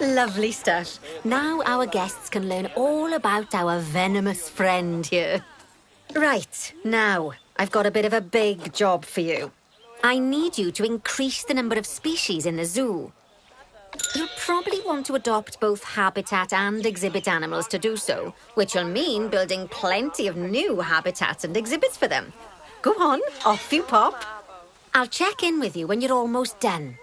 Lovely stuff. Now our guests can learn all about our venomous friend here. Right, now, I've got a bit of a big job for you. I need you to increase the number of species in the zoo. You'll probably want to adopt both habitat and exhibit animals to do so, which will mean building plenty of new habitats and exhibits for them. Go on, off you pop. I'll check in with you when you're almost done.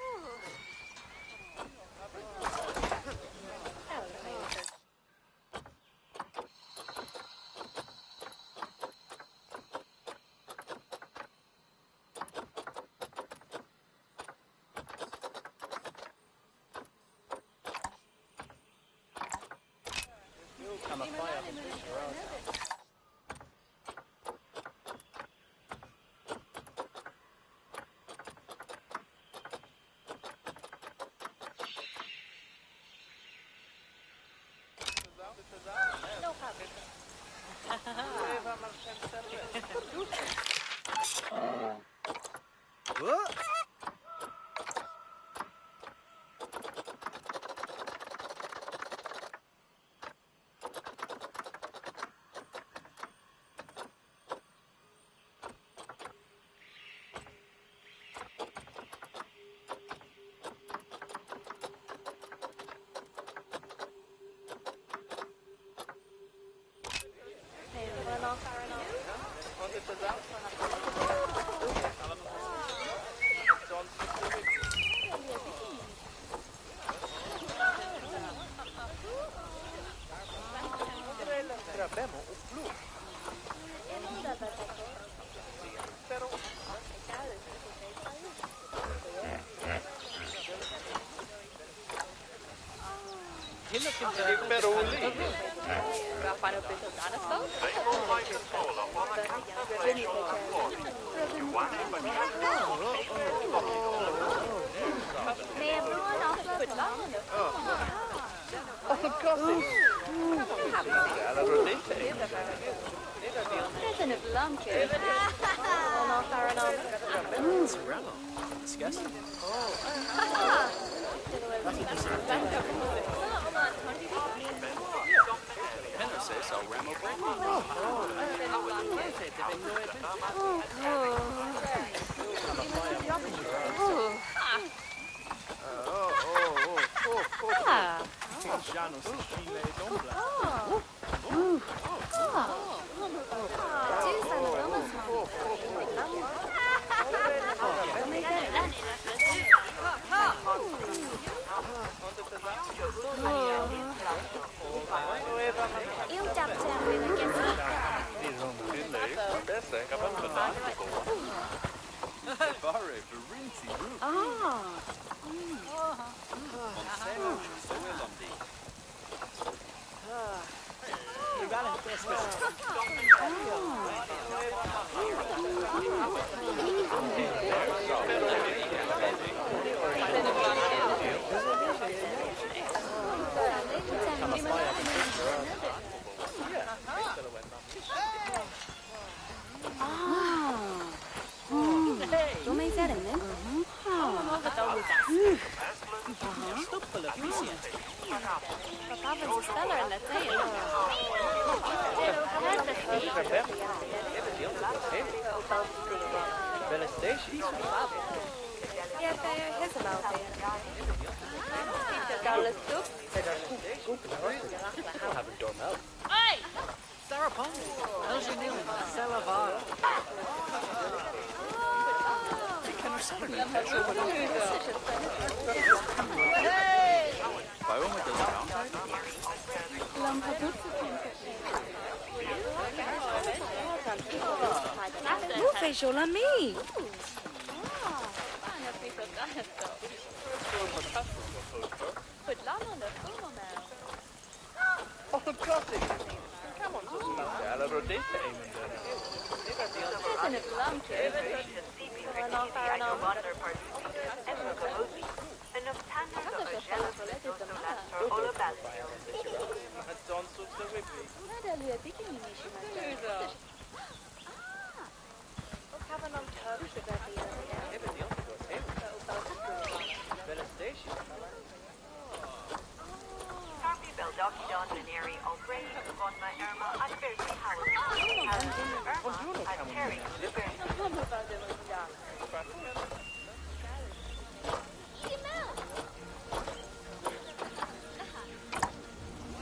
Facial on me.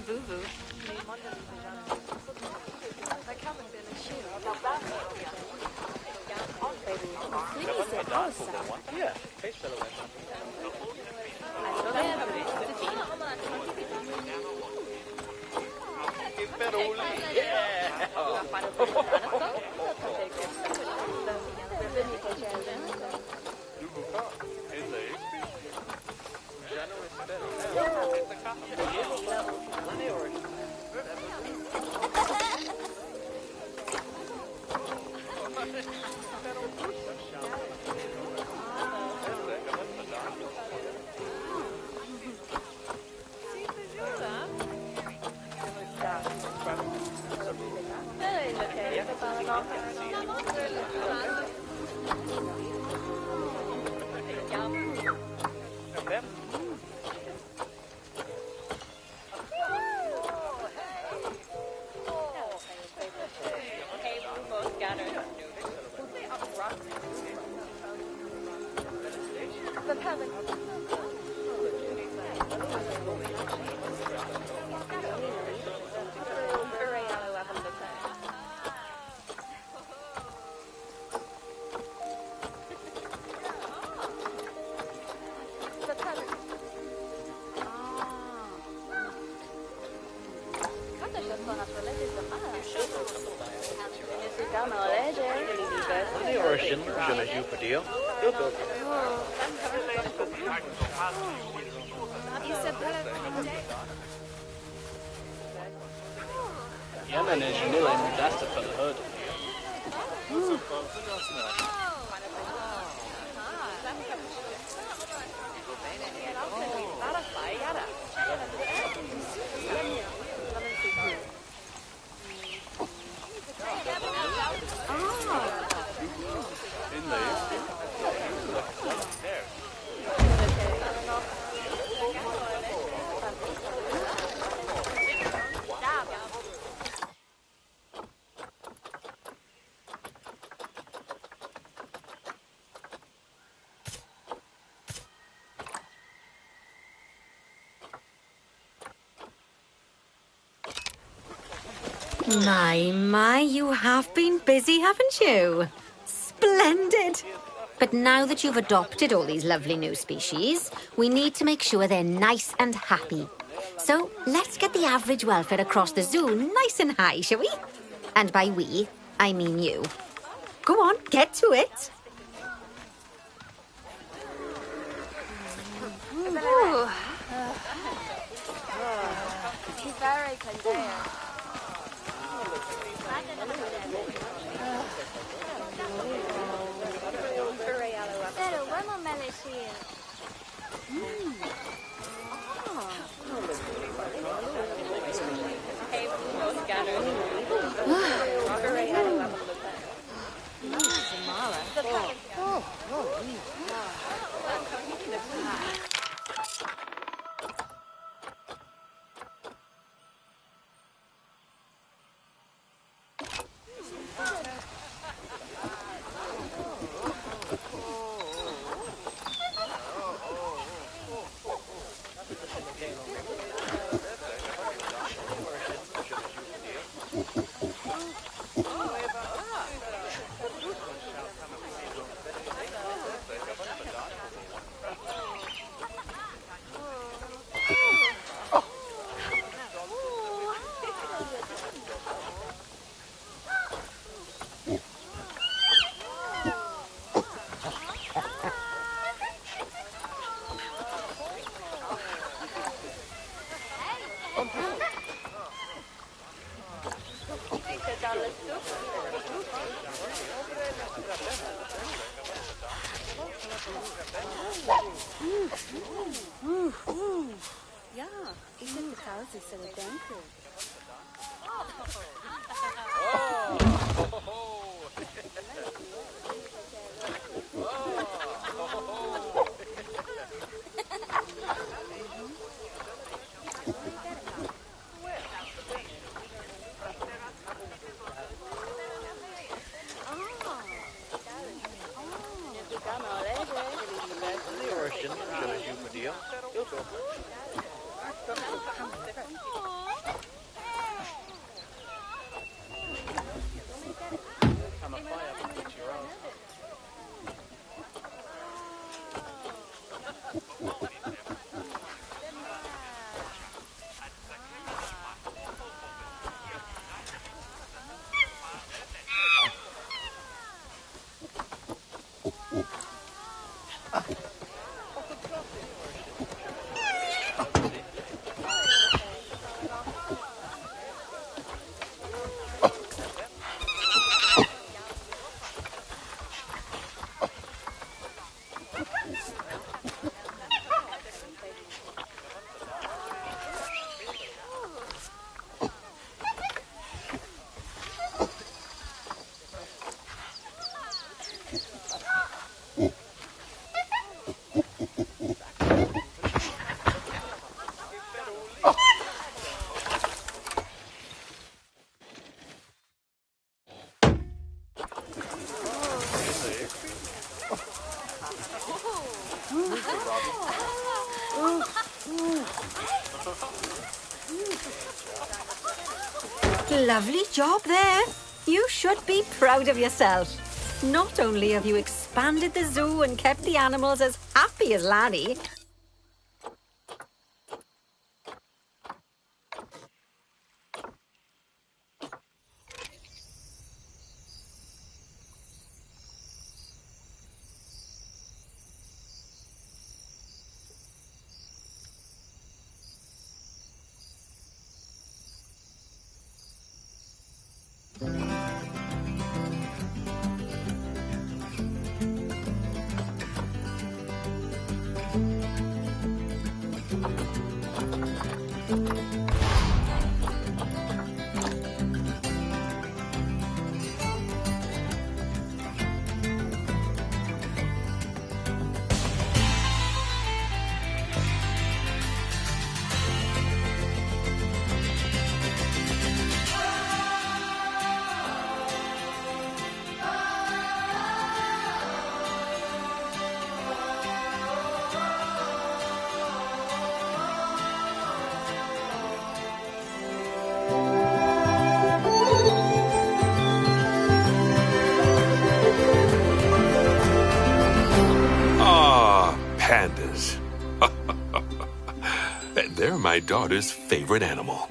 Vuvu. Yeah, case fellow went Yemen is Janilla in Dasta for the hood. My, you have been busy, haven't you? Splendid! But now that you've adopted all these lovely new species, we need to make sure they're nice and happy. So let's get the average welfare across the zoo nice and high, shall we? And by we, I mean you. Go on, get to it. He's very content. Pero vamos a elegir. Ja, ich finde das Haus ist so dunkel. Lovely job there. You should be proud of yourself. Not only have you expanded the zoo and kept the animals as happy as Larry, Pandas. They're my daughter's favorite animal.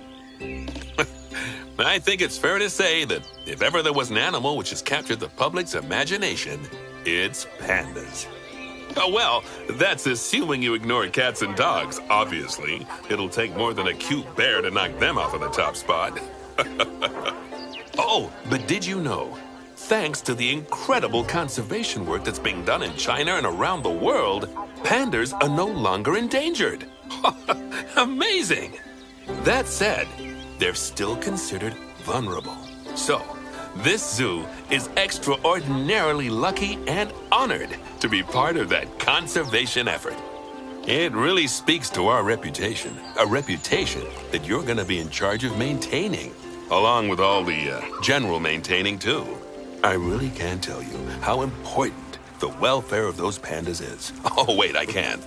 I think it's fair to say that if ever there was an animal which has captured the public's imagination, it's pandas. Oh, well, that's assuming you ignore cats and dogs, obviously. It'll take more than a cute bear to knock them off of the top spot. Oh, but did you know? Thanks to the incredible conservation work that's being done in China and around the world, pandas are no longer endangered. Amazing! That said, they're still considered vulnerable. So, this zoo is extraordinarily lucky and honored to be part of that conservation effort. It really speaks to our reputation, a reputation that you're going to be in charge of maintaining, along with all the general maintaining, too. I really can't tell you how important the welfare of those pandas is. Oh, wait, I can't.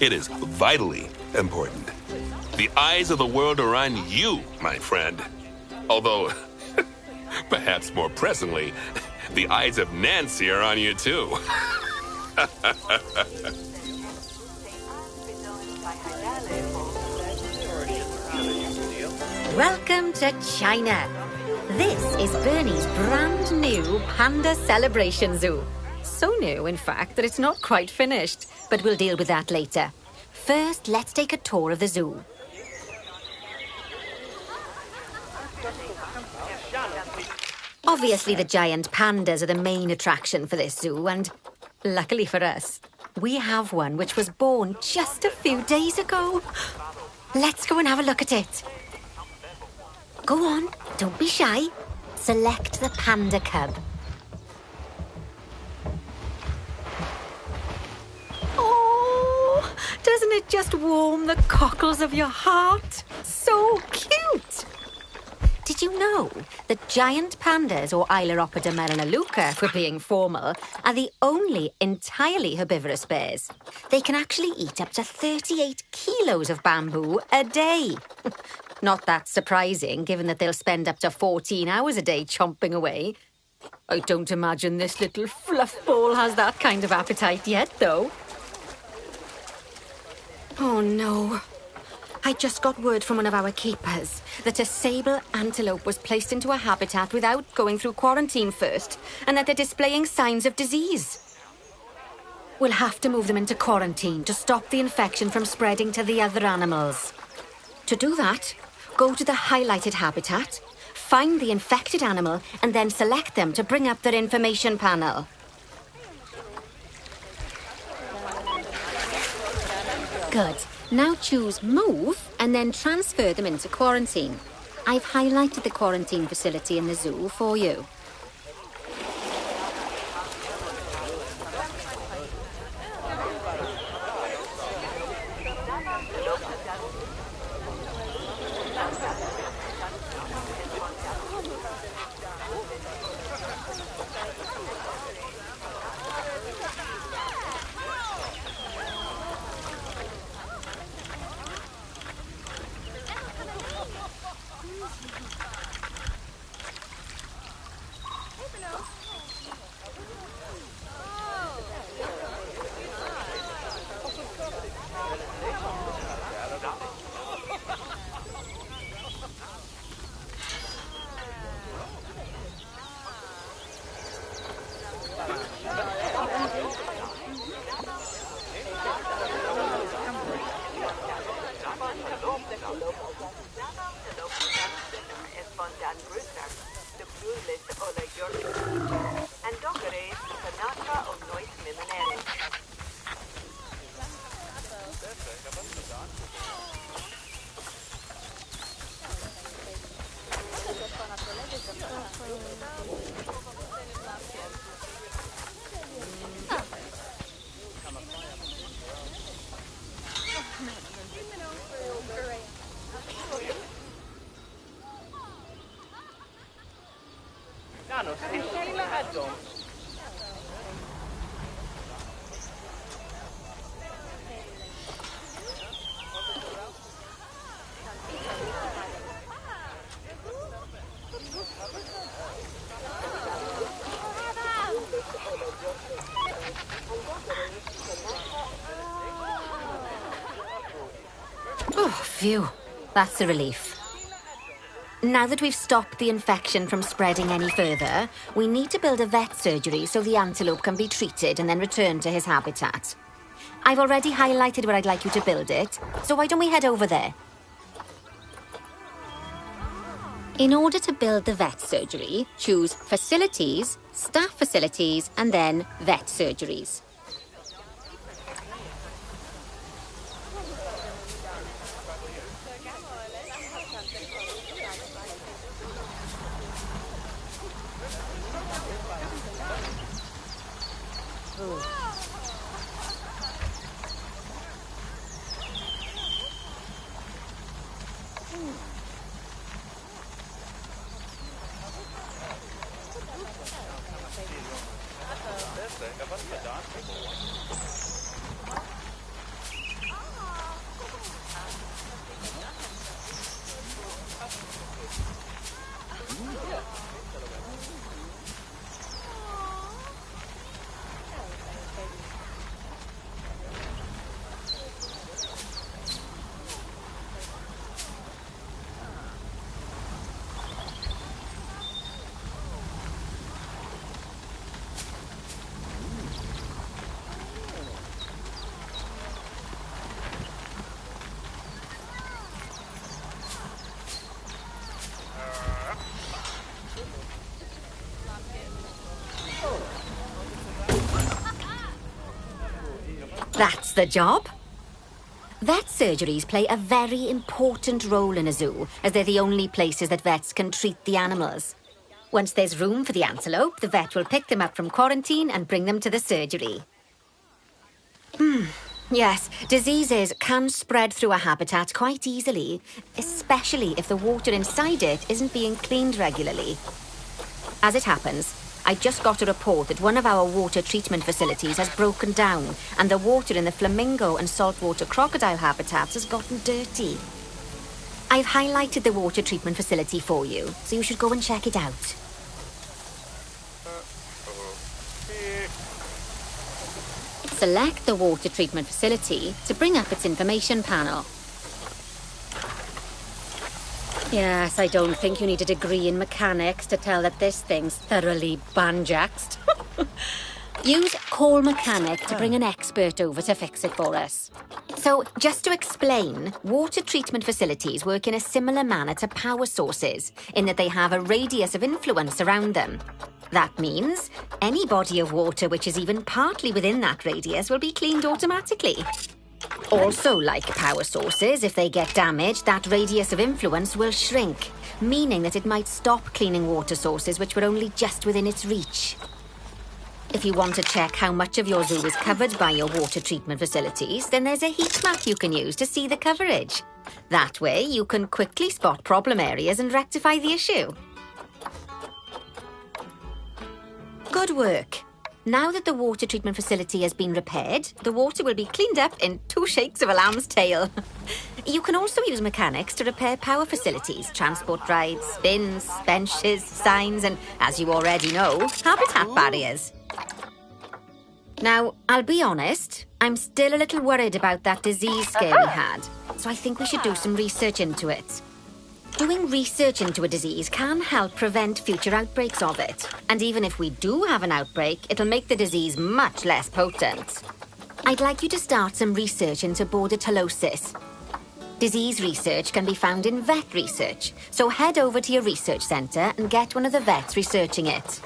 It is vitally important. The eyes of the world are on you, my friend. Although, perhaps more pressingly, the eyes of Nancy are on you, too. welcome to China. This is Bernie's brand new Panda Celebration Zoo. So new, in fact, that it's not quite finished, but we'll deal with that later. First, let's take a tour of the zoo. Obviously, the giant pandas are the main attraction for this zoo, and luckily for us, we have one which was born just a few days ago. Let's go and have a look at it. Go on, don't be shy. Select the panda cub. Oh, doesn't it just warm the cockles of your heart? So cute! Did you know that giant pandas, or Ailuropoda melaleuca, if we're being formal, are the only entirely herbivorous bears? They can actually eat up to 38 kilos of bamboo a day. Not that surprising, given that they'll spend up to 14 hours a day chomping away. I don't imagine this little fluff ball has that kind of appetite yet, though. Oh, no. I just got word from one of our keepers that a sable antelope was placed into a habitat without going through quarantine first, and that they're displaying signs of disease. We'll have to move them into quarantine to stop the infection from spreading to the other animals. To do that, go to the highlighted habitat, find the infected animal, and then select them to bring up their information panel. Good. Now choose Move and then transfer them into quarantine. I've highlighted the quarantine facility in the zoo for you. Oh, phew. That's a relief. Now that we've stopped the infection from spreading any further, we need to build a vet surgery so the antelope can be treated and then returned to his habitat. I've already highlighted where I'd like you to build it, so why don't we head over there? In order to build the vet surgery, choose Facilities, Staff Facilities, and then Vet Surgeries. That's the job. Vet surgeries play a very important role in a zoo, as they're the only places that vets can treat the animals. Once there's room for the antelope, the vet will pick them up from quarantine and bring them to the surgery. Yes, diseases can spread through a habitat quite easily, especially if the water inside it isn't being cleaned regularly. As it happens, I just got a report that one of our water treatment facilities has broken down and the water in the flamingo and saltwater crocodile habitats has gotten dirty. I've highlighted the water treatment facility for you, so you should go and check it out. Select the water treatment facility to bring up its information panel. Yes, I don't think you need a degree in mechanics to tell that this thing's thoroughly banjaxed. Use Call Mechanic to bring an expert over to fix it for us. So, just to explain, water treatment facilities work in a similar manner to power sources, in that they have a radius of influence around them. That means any body of water which is even partly within that radius will be cleaned automatically. Also, like power sources, if they get damaged, that radius of influence will shrink, meaning that it might stop cleaning water sources which were only just within its reach. If you want to check how much of your zoo is covered by your water treatment facilities, then there's a heat map you can use to see the coverage. That way, you can quickly spot problem areas and rectify the issue. Good work. Now that the water treatment facility has been repaired, the water will be cleaned up in 2 shakes of a lamb's tail. You can also use mechanics to repair power facilities, transport rides, bins, benches, signs, and, as you already know, habitat barriers. Now, I'll be honest, I'm still a little worried about that disease scare we had, so I think we should do some research into it. Doing research into a disease can help prevent future outbreaks of it. And even if we do have an outbreak, it'll make the disease much less potent. I'd like you to start some research into bordetellosis. Disease research can be found in vet research, so head over to your research centre and get one of the vets researching it.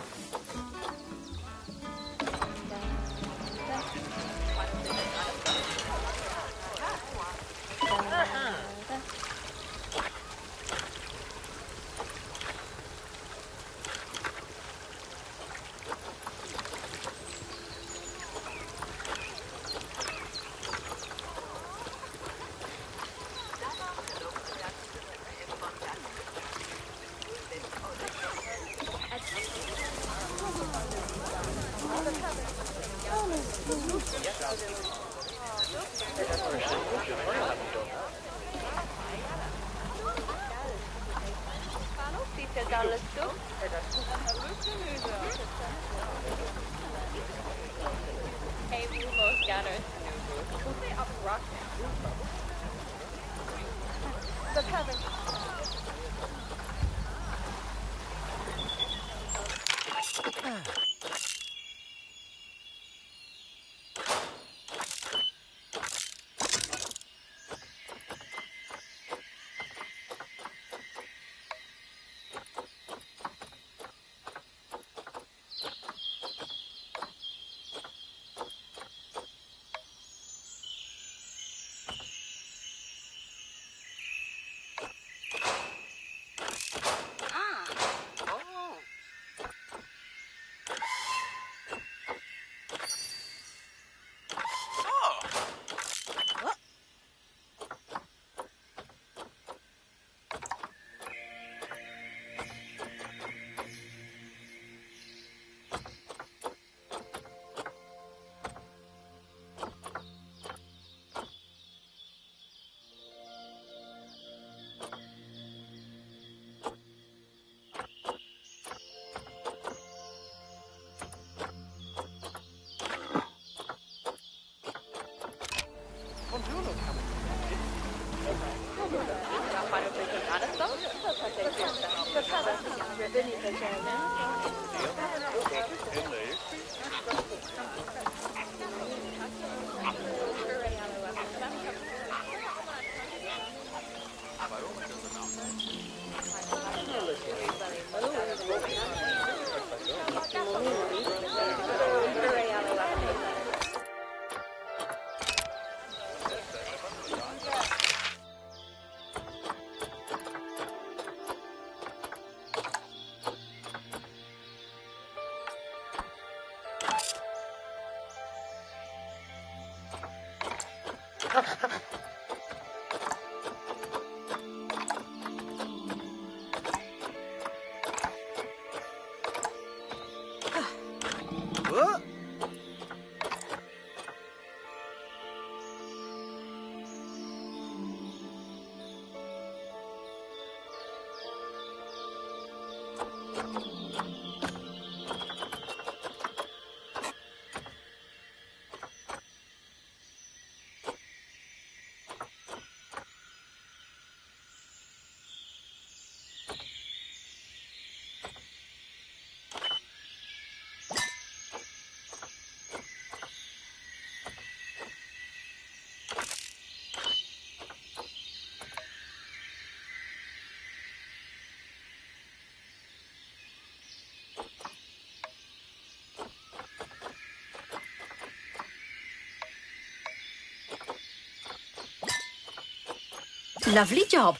Lovely job.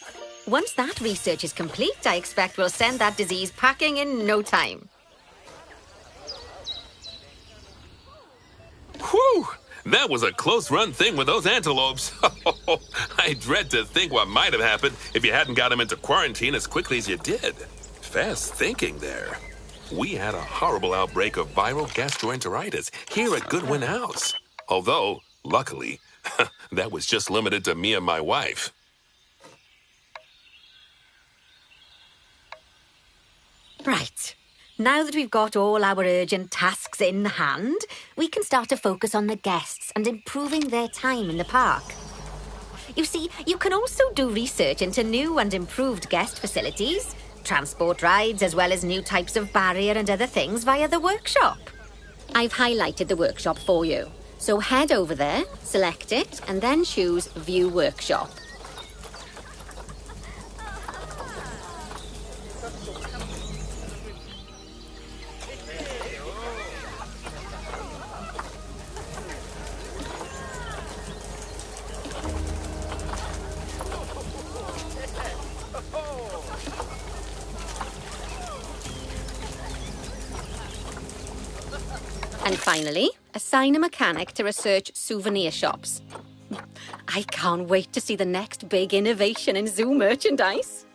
Once that research is complete, I expect we'll send that disease packing in no time. Whew! That was a close-run thing with those antelopes. I dread to think what might have happened if you hadn't got them into quarantine as quickly as you did. Fast thinking there. We had a horrible outbreak of viral gastroenteritis here at Goodwin House. Although, luckily, that was just limited to me and my wife. Right. Now that we've got all our urgent tasks in hand, we can start to focus on the guests and improving their time in the park. You see, you can also do research into new and improved guest facilities, transport rides, as well as new types of barrier and other things via the workshop. I've highlighted the workshop for you. So head over there, select it, and then choose View Workshop. And finally, assign a mechanic to research souvenir shops. I can't wait to see the next big innovation in zoo merchandise.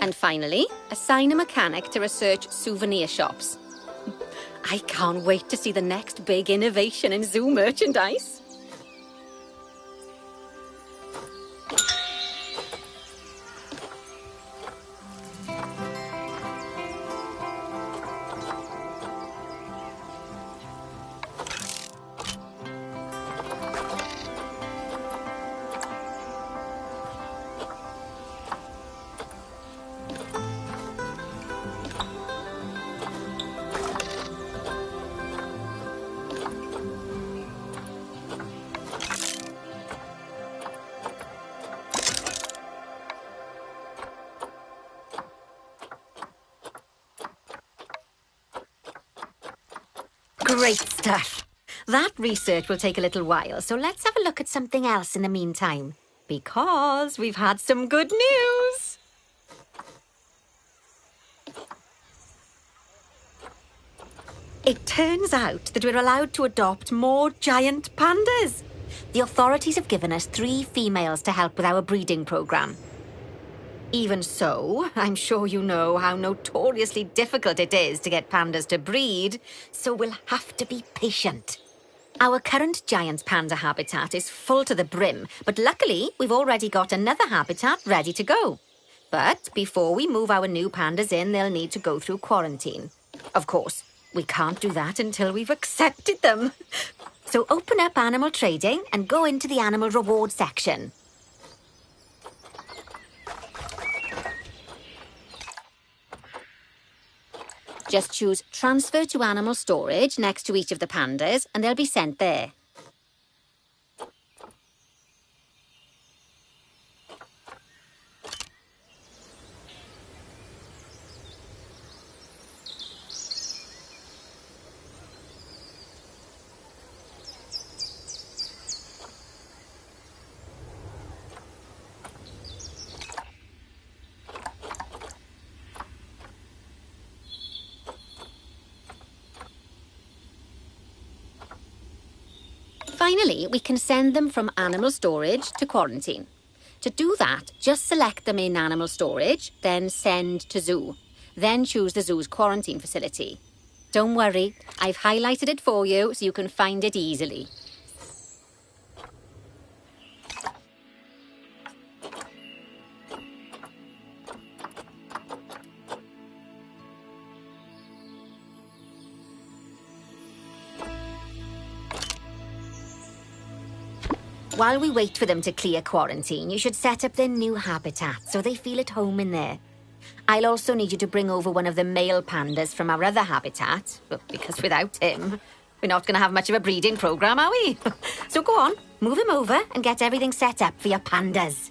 And finally, assign a mechanic to research souvenir shops. I can't wait to see the next big innovation in zoo merchandise. Great stuff. That research will take a little while, so let's have a look at something else in the meantime. Because we've had some good news. It turns out that we're allowed to adopt more giant pandas. The authorities have given us 3 females to help with our breeding program. Even so, I'm sure you know how notoriously difficult it is to get pandas to breed, so we'll have to be patient. Our current giant panda habitat is full to the brim, but luckily we've already got another habitat ready to go. But before we move our new pandas in, they'll need to go through quarantine. Of course, we can't do that until we've accepted them. So open up Animal Trading and go into the Animal Reward section. Just choose Transfer to Animal Storage next to each of the pandas and they'll be sent there. Finally, we can send them from animal storage to quarantine. To do that, just select them in animal storage, then send to zoo. Then choose the zoo's quarantine facility. Don't worry, I've highlighted it for you so you can find it easily. While we wait for them to clear quarantine, you should set up their new habitat so they feel at home in there. I'll also need you to bring over one of the male pandas from our other habitat, because without him, we're not going to have much of a breeding program, are we? So go on, move him over and get everything set up for your pandas.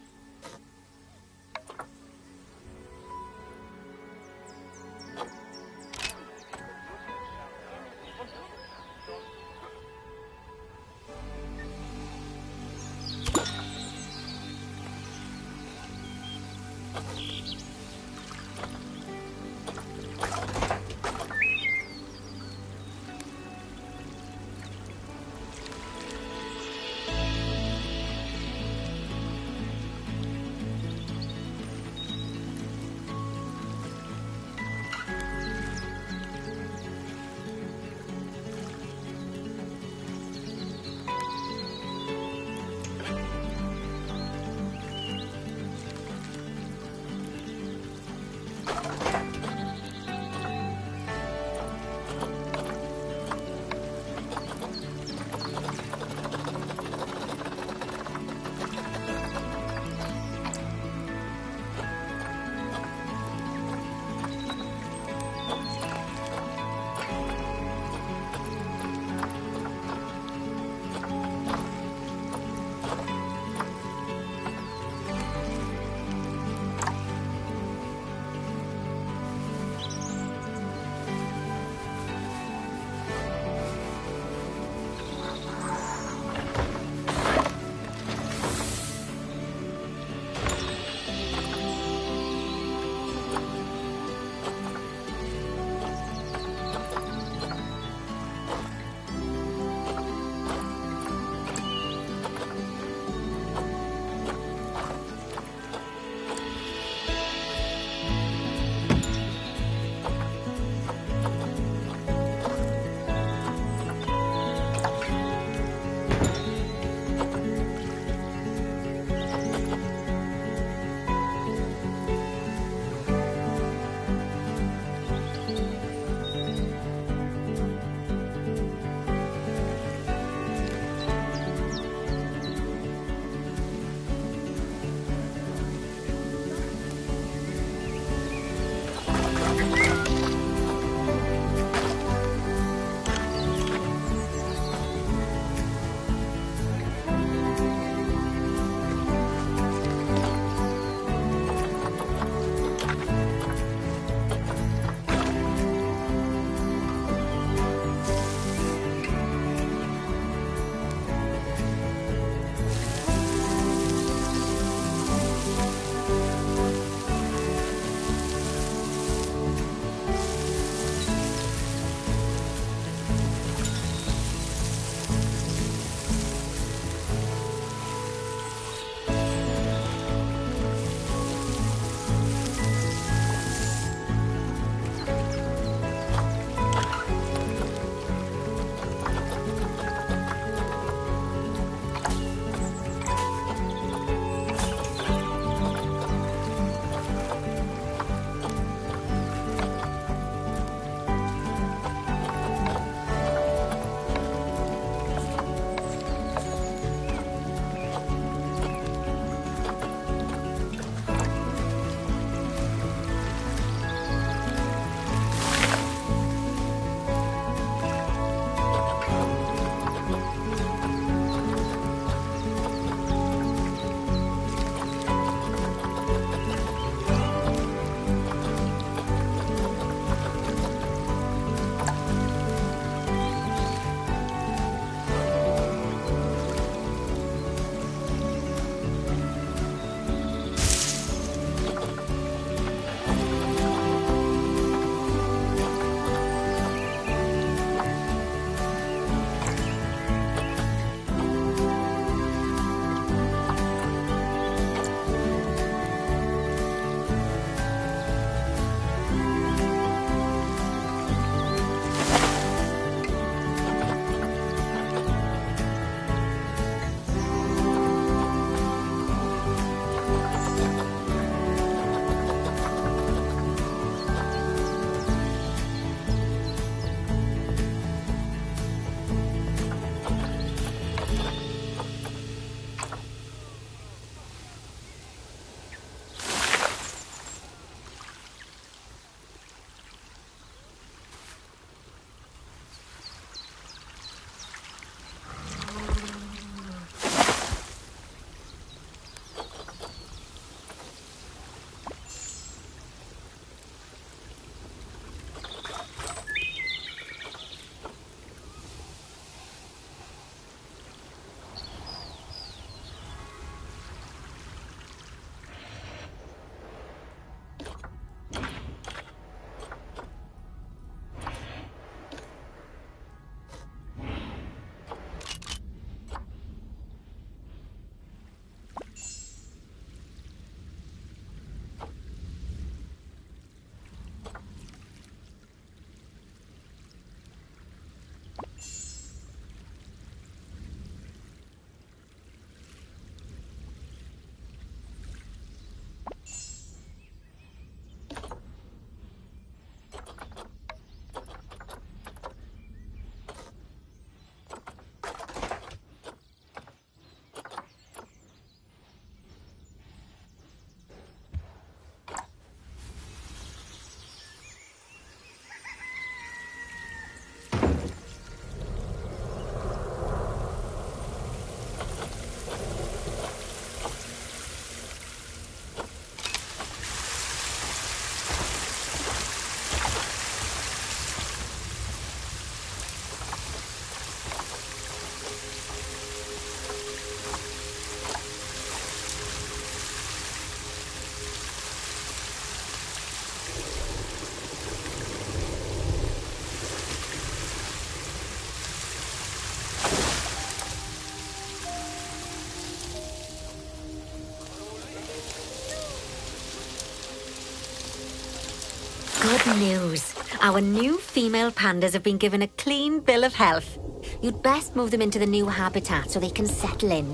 Good news. Our new female pandas have been given a clean bill of health. You'd best move them into the new habitat so they can settle in.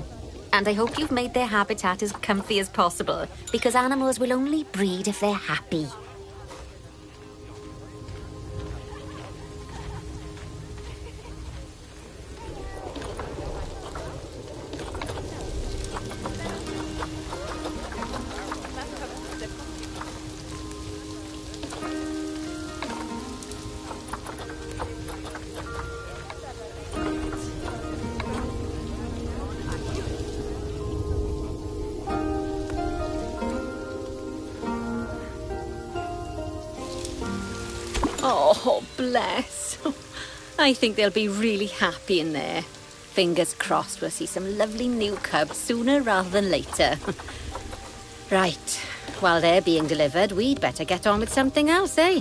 And I hope you've made their habitat as comfy as possible, because animals will only breed if they're happy. Oh, bless. I think they'll be really happy in there. Fingers crossed we'll see some lovely new cubs sooner rather than later. Right, while they're being delivered, we'd better get on with something else, eh?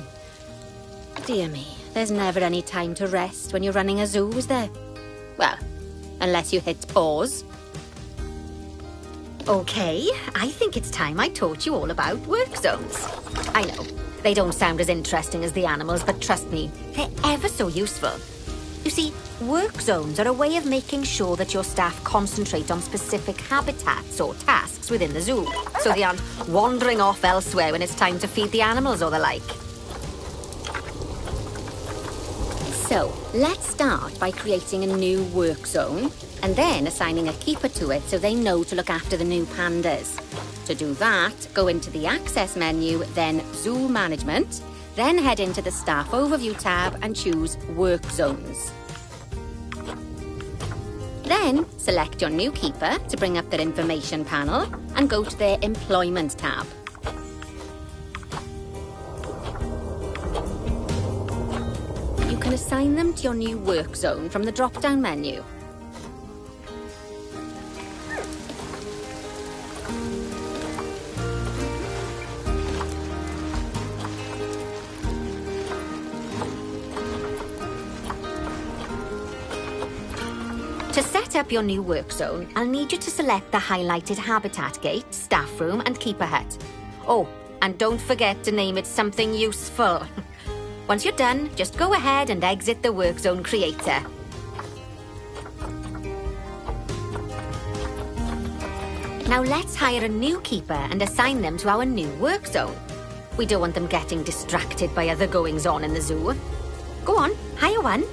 Dear me, there's never any time to rest when you're running a zoo, is there? Well, unless you hit pause. Okay, I think it's time I taught you all about work zones. I know, they don't sound as interesting as the animals, but trust me, they're ever so useful. You see, work zones are a way of making sure that your staff concentrate on specific habitats or tasks within the zoo, so they aren't wandering off elsewhere when it's time to feed the animals or the like. So, let's start by creating a new work zone, and then assigning a keeper to it so they know to look after the new pandas. To do that, go into the Access menu, then Zoo Management, then head into the Staff Overview tab and choose Work Zones. Then, select your new keeper to bring up their information panel and go to their Employment tab. You can assign them to your new work zone from the drop-down menu. To set up your new work zone, I'll need you to select the highlighted habitat gate, staff room and keeper hut. Oh, and don't forget to name it something useful. Once you're done, just go ahead and exit the work zone creator. Now let's hire a new keeper and assign them to our new work zone. We don't want them getting distracted by other goings-on in the zoo. Go on, hire one.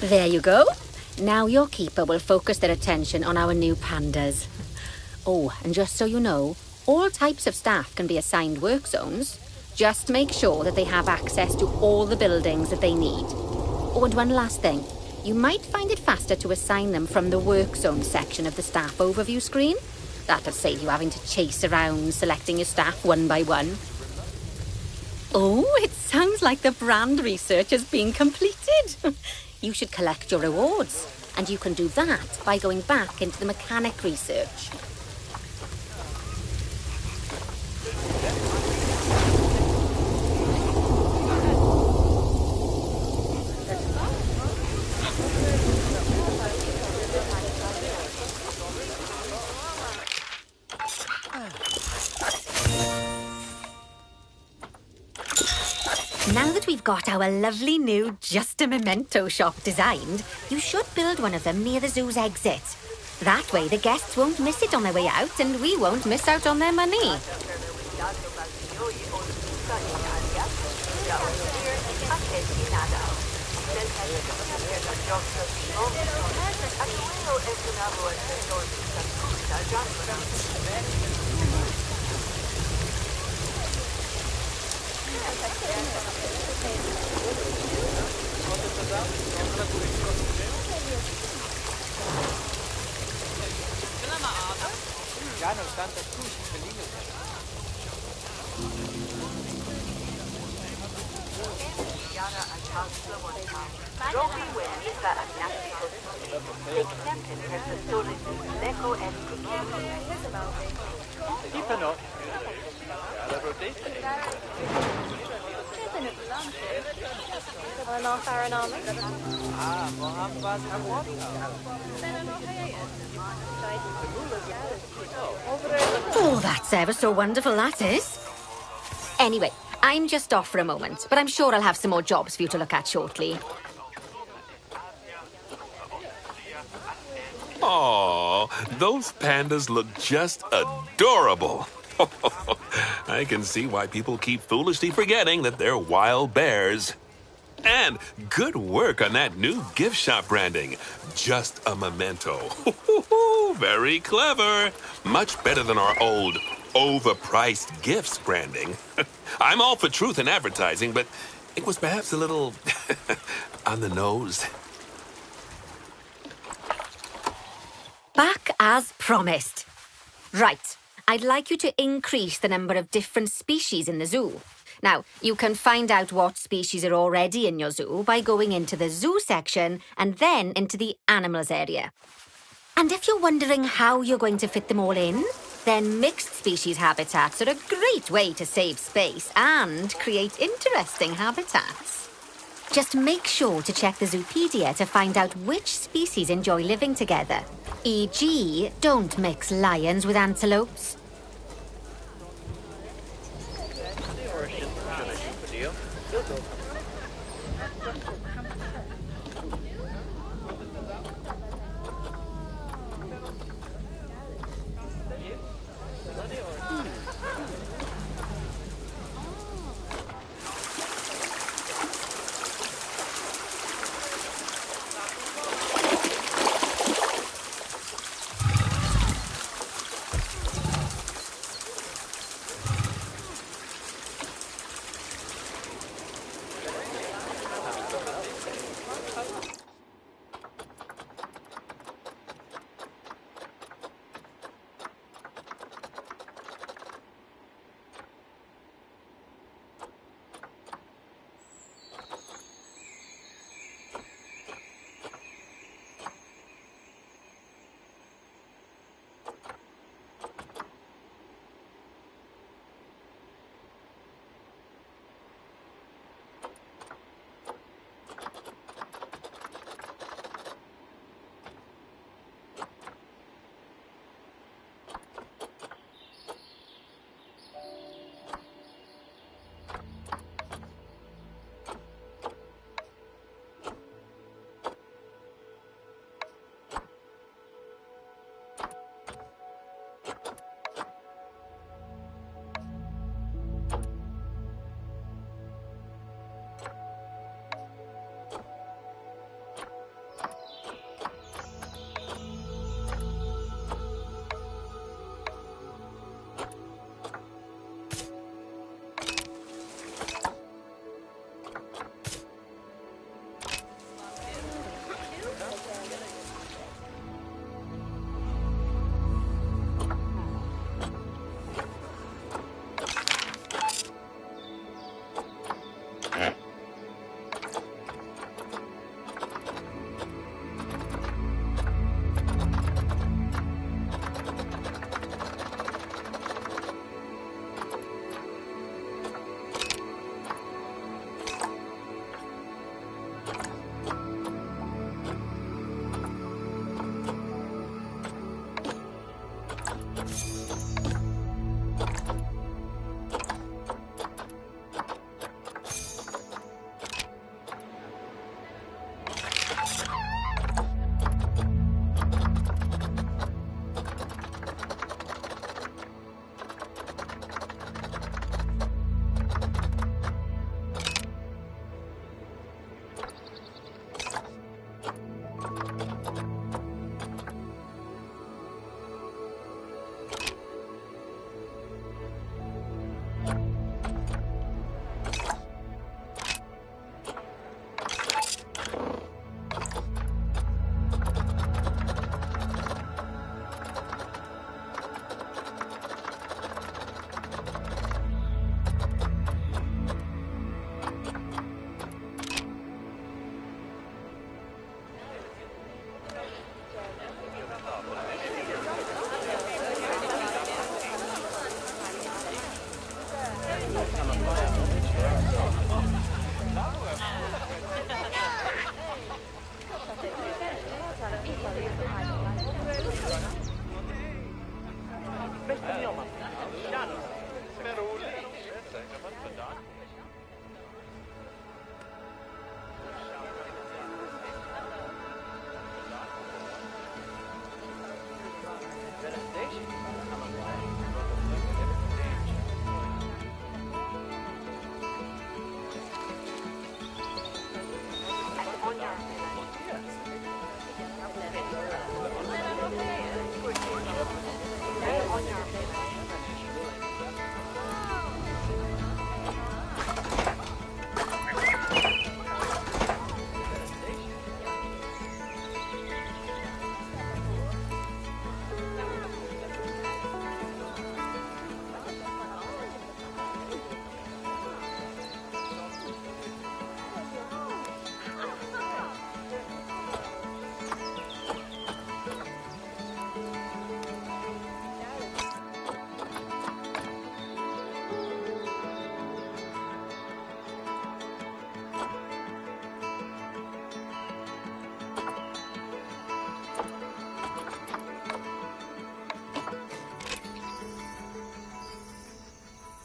There you go. Now your keeper will focus their attention on our new pandas. Oh, and just so you know, all types of staff can be assigned work zones. Just make sure that they have access to all the buildings that they need. Oh, and one last thing. You might find it faster to assign them from the work zone section of the staff overview screen. That'll save you having to chase around, selecting your staff one by one. Oh, it sounds like the brand research has been completed. You should collect your rewards, and you can do that by going back into the mechanic research. Now that we've got our lovely new Just a Memento shop designed, you should build one of them near the zoo's exit. That way the guests won't miss it on their way out and we won't miss out on their money. Oh, that's ever so wonderful, that is. Anyway, I'm just off for a moment, but I'm sure I'll have some more jobs for you to look at shortly. Aw, those pandas look just adorable. I can see why people keep foolishly forgetting that they're wild bears. And good work on that new gift shop branding. Just a memento. Very clever. Much better than our old overpriced gifts branding. I'm all for truth in advertising, but it was perhaps a little on the nose. Back as promised. Right, I'd like you to increase the number of different species in the zoo. Now, you can find out what species are already in your zoo by going into the zoo section and then into the animals area. And if you're wondering how you're going to fit them all in, then mixed species habitats are a great way to save space and create interesting habitats. Just make sure to check the Zoopedia to find out which species enjoy living together. E.g., don't mix lions with antelopes.